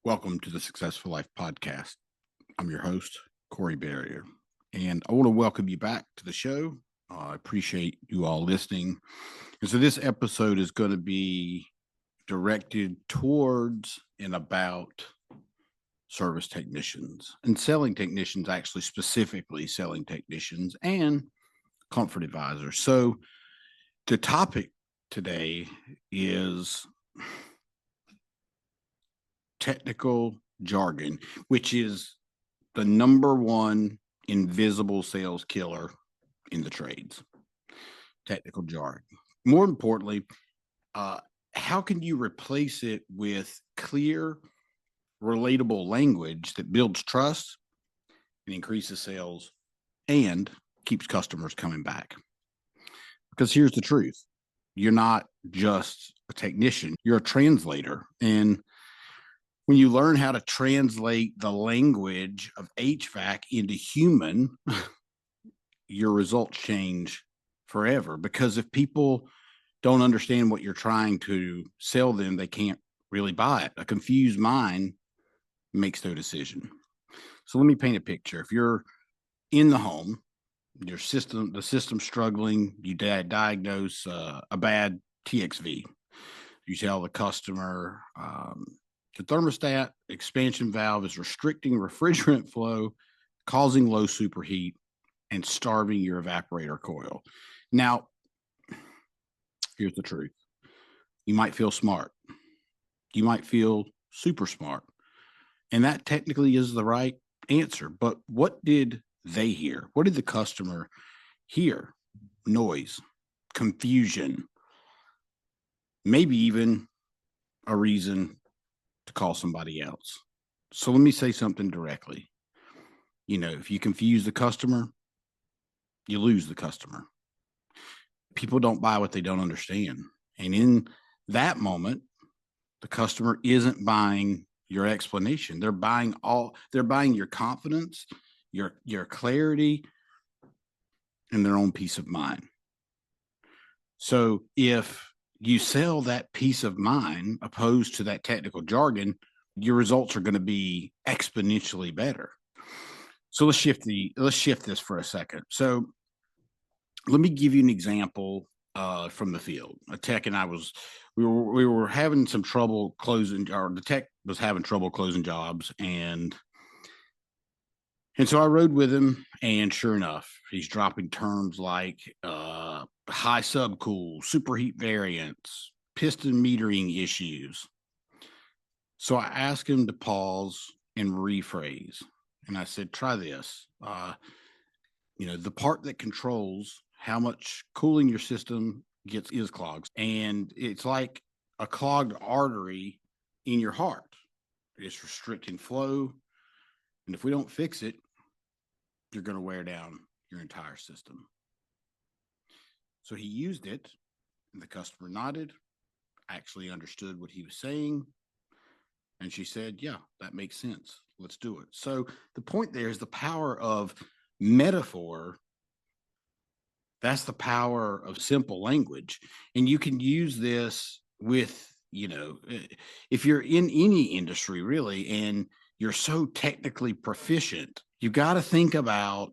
Welcome to the Successful Life Podcast. I'm your host, Corey Berrier, and I want to welcome you back to the show. I appreciate you all listening. And so this episode is going to be directed towards and about service technicians and selling technicians, actually specifically selling technicians and comfort advisors. So the topic today is technical jargon, which is the number one invisible sales killer in the trades. Technical jargon. More importantly, how can you replace it with clear, relatable language that builds trust and increases sales and keeps customers coming back? Because here's the truth. You're not just a technician, you're a translator. And when you learn how to translate the language of HVAC into human, your results change forever. Because if people don't understand what you're trying to sell them, they can't really buy it. A confused mind makes no decision. So let me paint a picture. If you're in the home, the system's struggling, you diagnose a bad TXV. You tell the customer, the thermostat expansion valve is restricting refrigerant flow, causing low superheat, and starving your evaporator coil. Now, here's the truth. You might feel smart. You might feel super smart. And that technically is the right answer. But what did they hear? What did the customer hear? Noise, confusion, maybe even a reason to call somebody else. So let me say something directly. If you confuse the customer, you lose the customer. People don't buy what they don't understand. And in that moment, the customer isn't buying your explanation. They're buying your confidence, your clarity, and their own peace of mind. So if you sell that peace of mind opposed to that technical jargon, your results are going to be exponentially better. So let's shift this for a second. So let me give you an example from the field. A tech and we were having some trouble closing, or the tech was having trouble closing jobs, and so I rode with him, and sure enough, he's dropping terms like high subcool, superheat variants, piston metering issues. So I asked him to pause and rephrase. And I said, try this. The part that controls how much cooling your system gets is clogged. And it's like a clogged artery in your heart. It's restricting flow. And if we don't fix it, you're going to wear down your entire system. So he used it, and the customer nodded, actually understood what he was saying. And she said, yeah, that makes sense. Let's do it. So the point there is the power of metaphor. That's the power of simple language. And you can use this with, if you're in any industry really, and you're so technically proficient, you got to think about,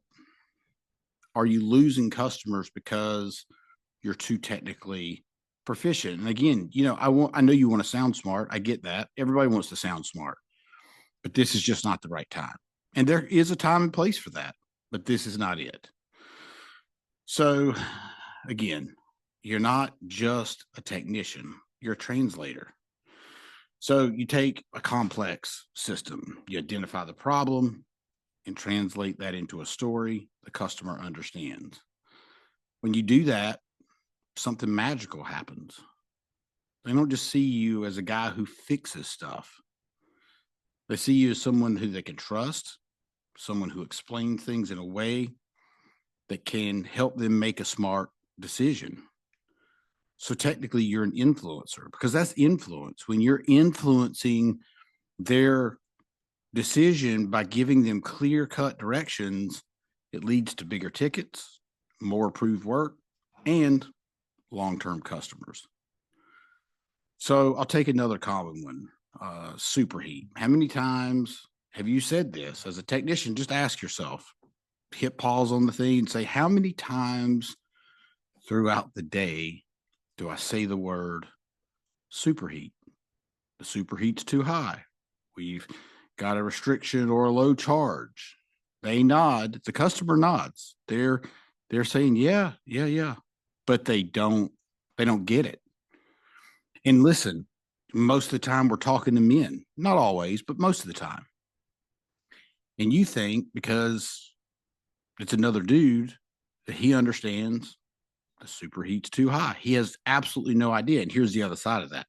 are you losing customers because you're too technically proficient? And again, I know you want to sound smart. I get that. Everybody wants to sound smart, but this is just not the right time. And there is a time and place for that, but this is not it. So again, you're not just a technician, you're a translator. So you take a complex system, you identify the problem and translate that into a story the customer understands. When you do that, something magical happens. They don't just see you as a guy who fixes stuff. They see you as someone who they can trust, someone who explains things in a way that can help them make a smart decision. So technically you're an influencer, because that's influence. When you're influencing their decision by giving them clear-cut directions, it leads to bigger tickets, more approved work, and long-term customers. So I'll take another common one. superheat. How many times have you said this as a technician? Just ask yourself, hit pause on the thing and say, how many times throughout the day do I say the word superheat? The superheat's too high. We've got a restriction or a low charge. They nod. The customer nods. They're saying, yeah, yeah, yeah, but they don't get it. And listen, most of the time we're talking to men, not always, but most of the time. And you think because it's another dude that he understands the superheat's too high. He has absolutely no idea. And here's the other side of that.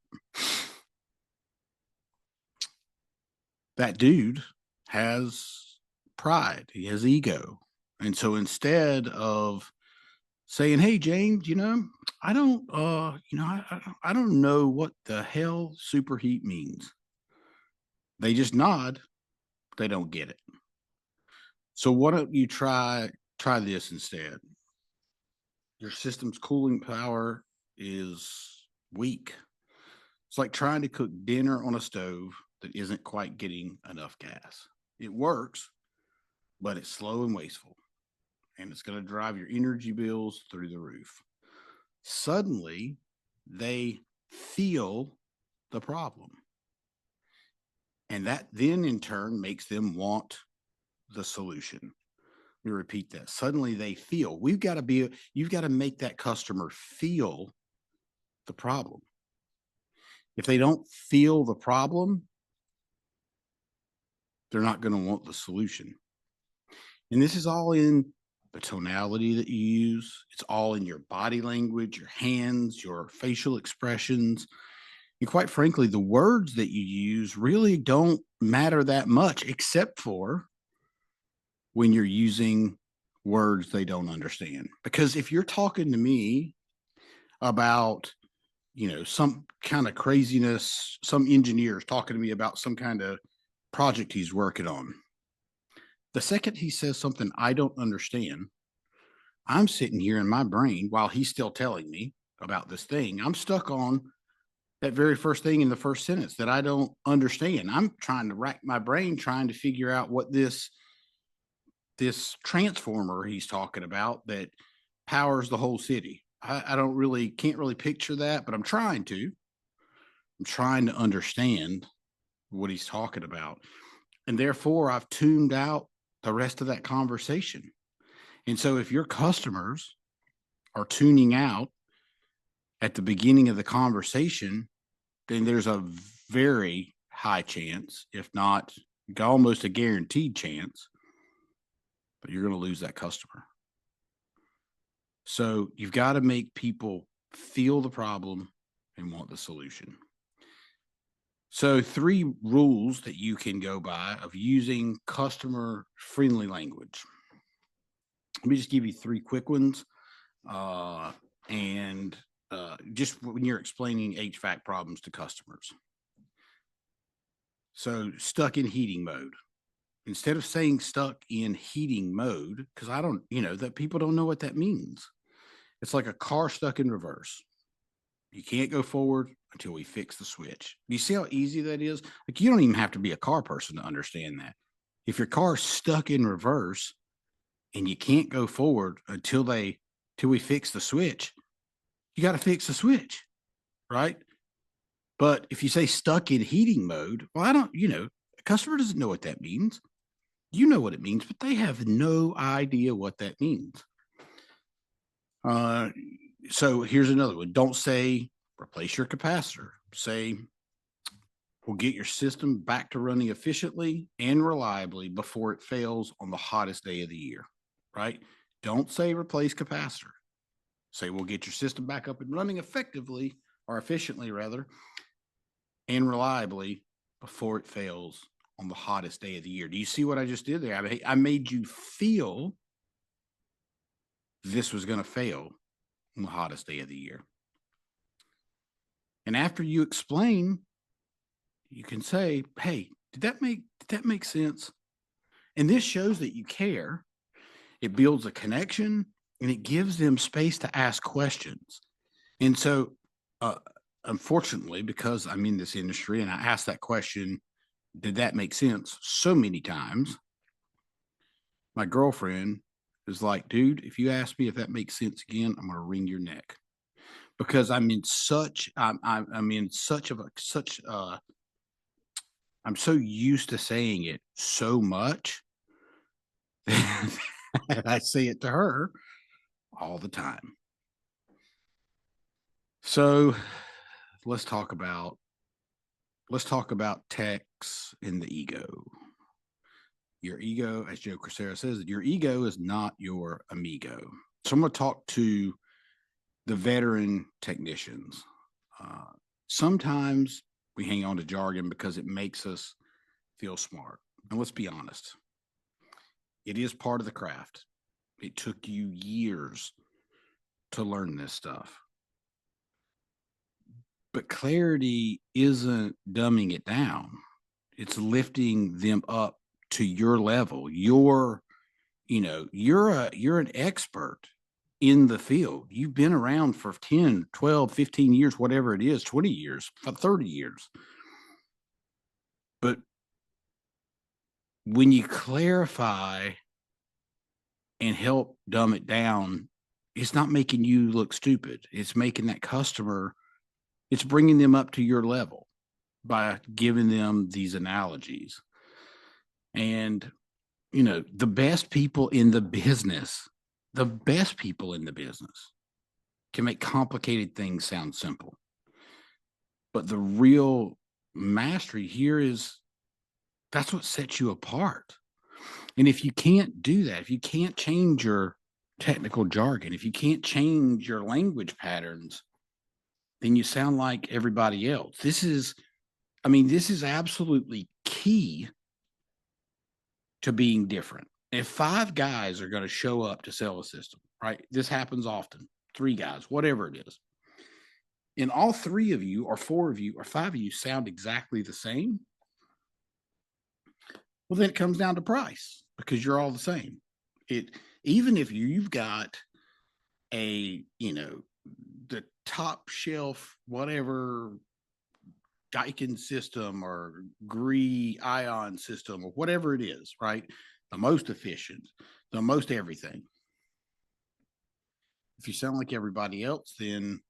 That dude has pride. He has ego. And so instead of saying, "Hey, James, I don't, I don't know what the hell superheat means," they just nod. They don't get it. So why don't you try this instead? Your system's cooling power is weak. It's like trying to cook dinner on a stove that isn't quite getting enough gas. It works, but it's slow and wasteful, and it's going to drive your energy bills through the roof. Suddenly, they feel the problem. And that then in turn makes them want the solution. Let me repeat that. Suddenly they feel you've got to make that customer feel the problem. If they don't feel the problem, they're not going to want the solution. And this is all in the tonality that you use. It's all in your body language, your hands, your facial expressions. And quite frankly, the words that you use really don't matter that much, except for when you're using words they don't understand. Because if you're talking to me about, some kind of craziness, some engineer's talking to me about some kind of project he's working on, the second he says something I don't understand, I'm sitting here in my brain while he's still telling me about this thing. I'm stuck on that very first thing in the first sentence that I don't understand. I'm trying to rack my brain trying to figure out what this transformer he's talking about that powers the whole city. I can't really picture that, but I'm trying to. I'm trying to understand what he's talking about. And therefore, I've tuned out the rest of that conversation. And so if your customers are tuning out at the beginning of the conversation, then there's a very high chance, if not almost a guaranteed chance, that you're going to lose that customer. So you've got to make people feel the problem and want the solution. So 3 rules that you can go by of using customer friendly language. Let me just give you 3 quick ones. And just when you're explaining HVAC problems to customers. So stuck in heating mode. Instead of saying stuck in heating mode, because I don't, that people don't know what that means. It's like a car stuck in reverse. You can't go forward until we fix the switch. You see how easy that is? Like, you don't even have to be a car person to understand that. If your car's stuck in reverse and you can't go forward until we fix the switch, you got to fix the switch, right? But if you say stuck in heating mode, well, a customer doesn't know what that means. You know what it means, but they have no idea what that means. So here's another one. Don't say replace your capacitor. Say we'll get your system back to running efficiently and reliably before it fails on the hottest day of the year, right? Don't say replace capacitor. Say we'll get your system back up and running effectively, or efficiently rather, and reliably before it fails on the hottest day of the year. Do you see what I just did there? I made you feel this was going to fail on the hottest day of the year. And after you explain, you can say, "Hey, did that make sense?" And this shows that you care. It builds a connection and it gives them space to ask questions. And so unfortunately, because I'm in this industry and I ask that question, did that make sense? So many times, my girlfriend is like, dude, if you ask me if that makes sense again, I'm going to wring your neck because I'm in such of a, such, I'm so used to saying it so much that I say it to her all the time. So let's talk about techs and the ego. Your ego, as Joe Crisera says, your ego is not your amigo. So I'm going to talk to the veteran technicians. Uh, Sometimes we hang on to jargon because it makes us feel smart. And let's be honest, it is part of the craft. It took you years to learn this stuff. But clarity isn't dumbing it down. It's lifting them up to your level. You're an expert in the field. You've been around for 10, 12, 15 years, whatever it is, 20 years, for 30 years. But when you clarify and help dumb it down, it's not making you look stupid. It's making that customer, it's bringing them up to your level by giving them these analogies. And, the best people in the business, can make complicated things sound simple. But the real mastery here is that's what sets you apart. And if you can't do that, if you can't change your technical jargon, if you can't change your language patterns, then you sound like everybody else. This is absolutely key to being different. If 5 guys are going to show up to sell a system, right? This happens often. 3 guys, whatever it is. And all 3 of you or 4 of you or 5 of you sound exactly the same. Well, then it comes down to price because you're all the same. Even if you've got the top shelf, whatever Daikin system or Gree ion system or whatever it is, right? The most efficient, the most everything. If you sound like everybody else, then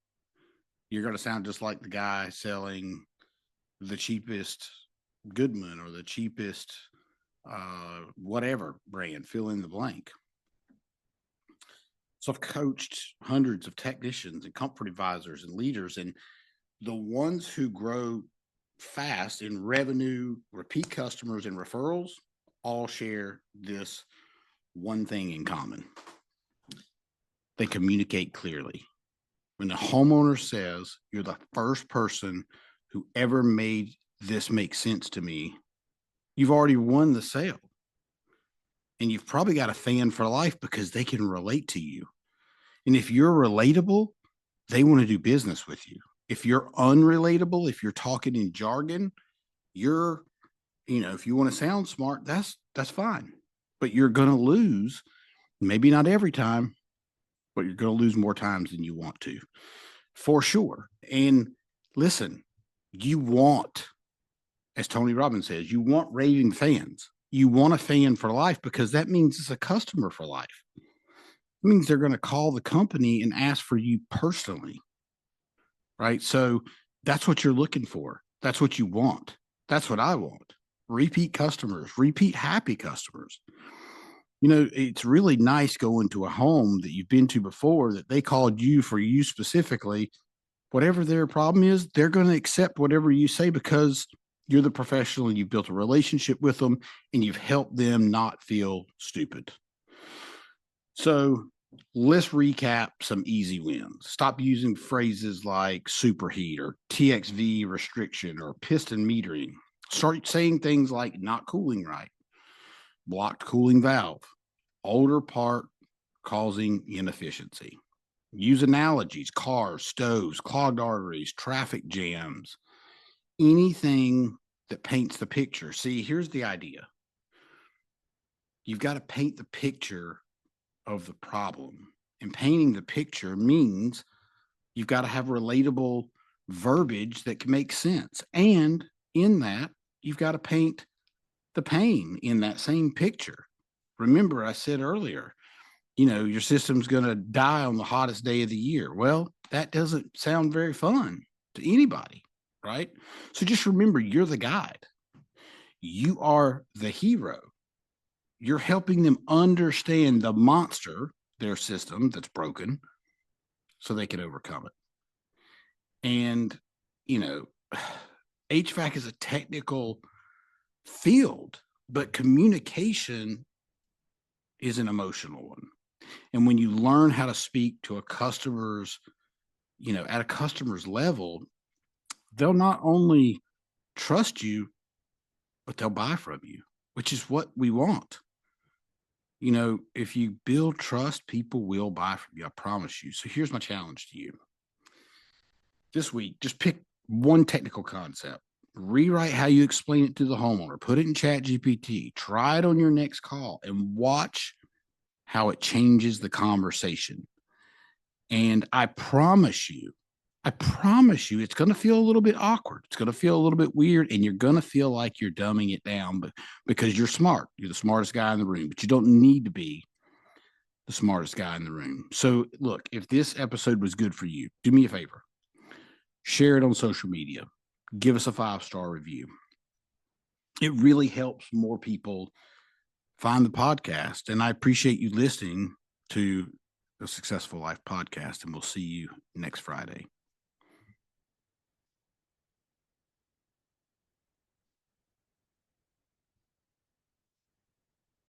you're going to sound just like the guy selling the cheapest Goodman or the cheapest whatever brand, fill in the blank. So I've coached hundreds of technicians and comfort advisors and leaders, and the ones who grow fast in revenue, repeat customers, and referrals all share this one thing in common. They communicate clearly. When the homeowner says, you're the first person who ever made this make sense to me, you've already won the sale. And you've probably got a fan for life because they can relate to you. And if you're relatable, they want to do business with you. If you're unrelatable, if you're talking in jargon, if you want to sound smart, that's fine. But you're going to lose, maybe not every time, but you're going to lose more times than you want to, for sure. And listen, you want, as Tony Robbins says, you want raving fans. You want a fan for life because that means it's a customer for life. It means they're going to call the company and ask for you personally, right? So that's what you're looking for. That's what you want. That's what I want. Repeat customers, repeat happy customers. It's really nice going to a home that you've been to before that they called you for you specifically. Whatever their problem is, they're going to accept whatever you say because you're the professional and you've built a relationship with them and you've helped them not feel stupid. So let's recap some easy wins. Stop using phrases like superheat or TXV restriction or piston metering. Start saying things like not cooling right, blocked cooling valve, older part causing inefficiency. Use analogies, cars, stoves, clogged arteries, traffic jams, anything that paints the picture. See, here's the idea. You've got to paint the picture of the problem. And painting the picture means you've got to have relatable verbiage that can make sense. And in that, you've got to paint the pain in that same picture. Remember, I said earlier, your system's going to die on the hottest day of the year. Well, that doesn't sound very fun to anybody, right? So just remember, you're the guide. You are the hero. You're helping them understand the monster, their system that's broken, so they can overcome it. And, HVAC is a technical field, but communication is an emotional one. And when you learn how to speak to a customer's, at a customer's level, they'll not only trust you, but they'll buy from you, which is what we want. If you build trust, people will buy from you. I promise you. So here's my challenge to you. This week, just pick one technical concept, rewrite how you explain it to the homeowner, put it in ChatGPT, try it on your next call, and watch how it changes the conversation. And I promise you, it's going to feel a little bit awkward. It's going to feel a little bit weird, and you're going to feel like you're dumbing it down, but because you're smart, you're the smartest guy in the room, but you don't need to be the smartest guy in the room. So look, if this episode was good for you, do me a favor, share it on social media, give us a 5-star review. It really helps more people find the podcast. And I appreciate you listening to the Successful Life podcast, and we'll see you next Friday.